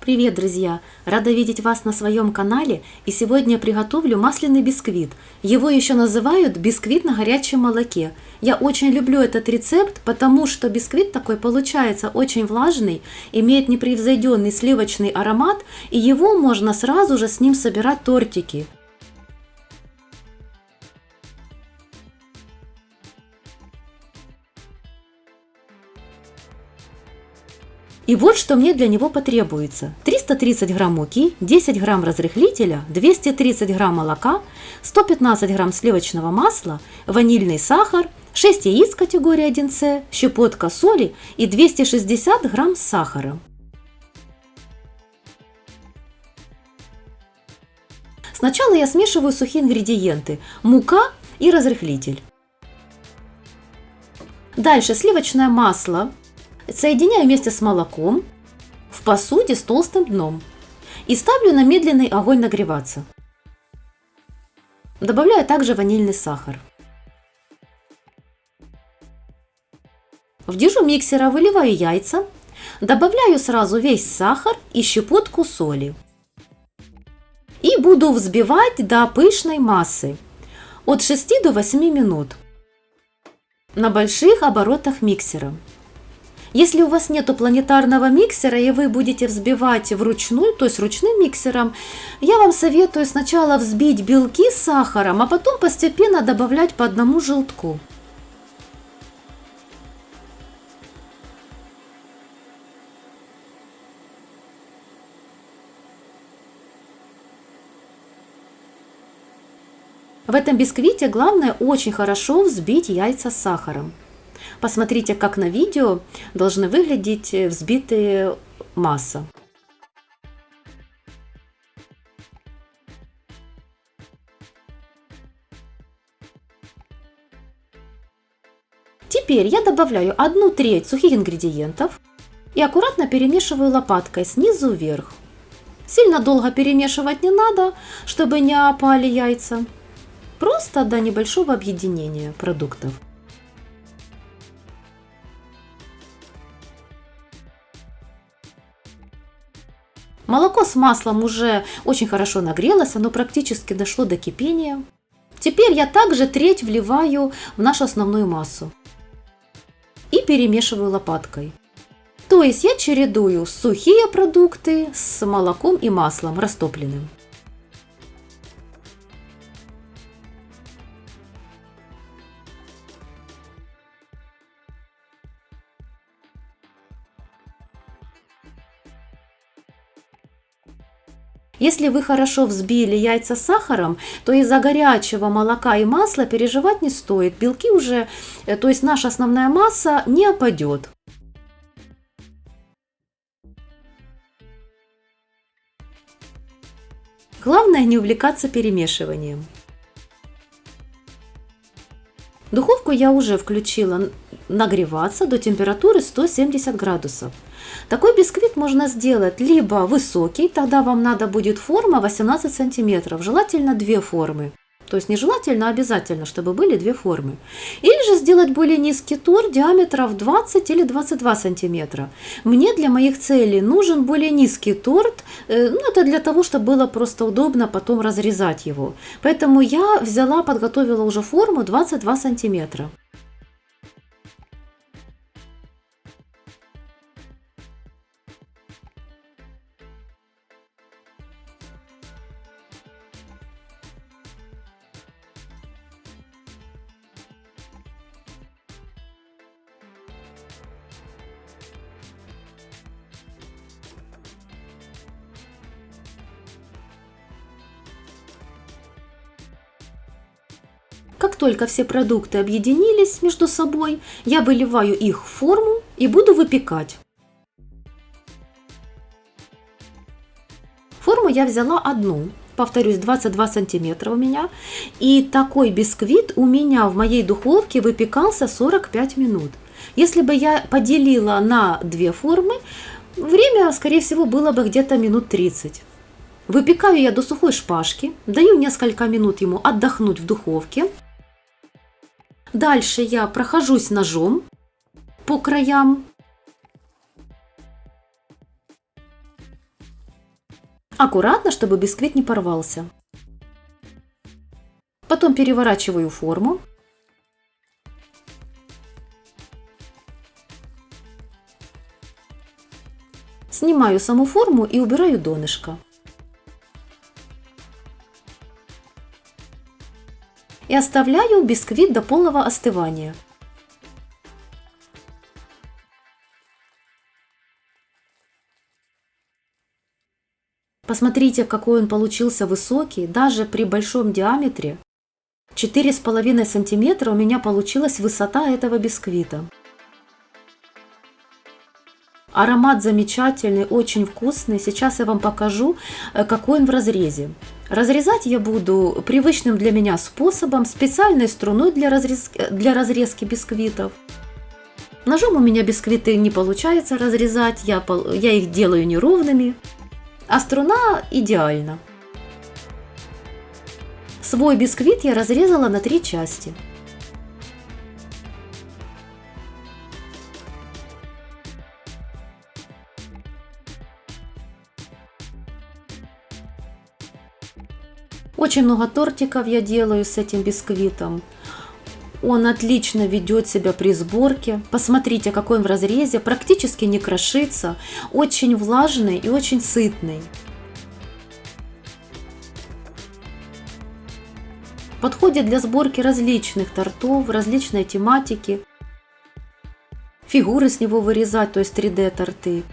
Привет, друзья! Рада видеть вас на своем канале, и сегодня я приготовлю масляный бисквит. Его еще называют бисквит на горячем молоке. Я очень люблю этот рецепт, потому что бисквит такой получается очень влажный, имеет непревзойденный сливочный аромат, и его можно сразу же с ним собирать тортики. И вот что мне для него потребуется. 330 грамм муки, 10 грамм разрыхлителя, 230 грамм молока, 115 грамм сливочного масла, ванильный сахар, 6 яиц категории 1С, щепотка соли и 260 грамм сахара. Сначала я смешиваю сухие ингредиенты – мука и разрыхлитель. Дальше сливочное масло соединяю вместе с молоком в посуде с толстым дном и ставлю на медленный огонь нагреваться. Добавляю также ванильный сахар. В дежу миксера выливаю яйца, добавляю сразу весь сахар и щепотку соли. И буду взбивать до пышной массы от 6 до 8 минут на больших оборотах миксера. Если у вас нету планетарного миксера и вы будете взбивать вручную, то есть ручным миксером, я вам советую сначала взбить белки с сахаром, а потом постепенно добавлять по одному желтку. В этом бисквите главное очень хорошо взбить яйца с сахаром. Посмотрите, как на видео должны выглядеть взбитые масса. Теперь я добавляю 1/3 сухих ингредиентов и аккуратно перемешиваю лопаткой снизу вверх. Сильно долго перемешивать не надо, чтобы не опали яйца. Просто до небольшого объединения продуктов. Молоко с маслом уже очень хорошо нагрелось, оно практически дошло до кипения. Теперь я также треть вливаю в нашу основную массу и перемешиваю лопаткой. То есть я чередую сухие продукты с молоком и маслом растопленным. Если вы хорошо взбили яйца с сахаром, то из-за горячего молока и масла переживать не стоит. Белки уже, то есть наша основная масса не опадет. Главное не увлекаться перемешиванием. Духовку я уже включила нагреваться до температуры 170 градусов. Такой бисквит можно сделать либо высокий, тогда вам надо будет форма 18 сантиметров, желательно 2 формы. То есть не желательно, а обязательно, чтобы были 2 формы. Или же сделать более низкий торт диаметром 20 или 22 сантиметра. Мне для моих целей нужен более низкий торт. Это для того, чтобы было просто удобно потом разрезать его. Поэтому я подготовила уже форму 22 сантиметра. Как только все продукты объединились между собой, я выливаю их в форму и буду выпекать. Форму я взяла одну, повторюсь, 22 сантиметра у меня. И такой бисквит у меня в моей духовке выпекался 45 минут. Если бы я поделила на 2 формы, время, скорее всего, было бы где-то минут 30. Выпекаю я до сухой шпажки, даю несколько минут ему отдохнуть в духовке. Дальше я прохожусь ножом по краям Аккуратно, чтобы бисквит не порвался. Потом переворачиваю форму. Снимаю саму форму и убираю донышко. И оставляю бисквит до полного остывания. Посмотрите, какой он получился высокий, даже при большом диаметре. 4,5 сантиметра у меня получилась высота этого бисквита. Аромат замечательный, очень вкусный. Сейчас я вам покажу, какой он в разрезе. Разрезать я буду привычным для меня способом, специальной струной для разрезки бисквитов. Ножом у меня бисквиты не получается разрезать, я их делаю неровными, а струна идеальна. Свой бисквит я разрезала на 3 части. Очень много тортиков я делаю с этим бисквитом. Он отлично ведет себя при сборке. Посмотрите, какой он в разрезе, практически не крошится, очень влажный и очень сытный. Подходит для сборки различных тортов, различной тематики. Фигуры с него вырезать, то есть 3D торты.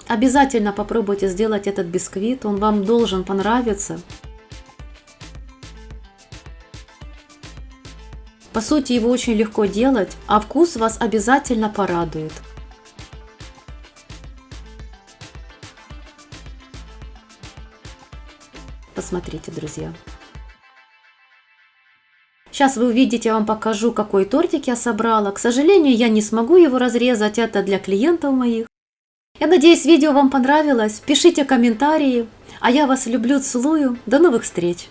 Обязательно попробуйте сделать этот бисквит, он вам должен понравиться. По сути, его очень легко делать, а вкус вас обязательно порадует. Посмотрите, друзья. Сейчас вы увидите, я вам покажу, какой тортик я собрала. К сожалению, я не смогу его разрезать, это для клиентов моих. Я надеюсь, видео вам понравилось. Пишите комментарии. А я вас люблю, целую. До новых встреч!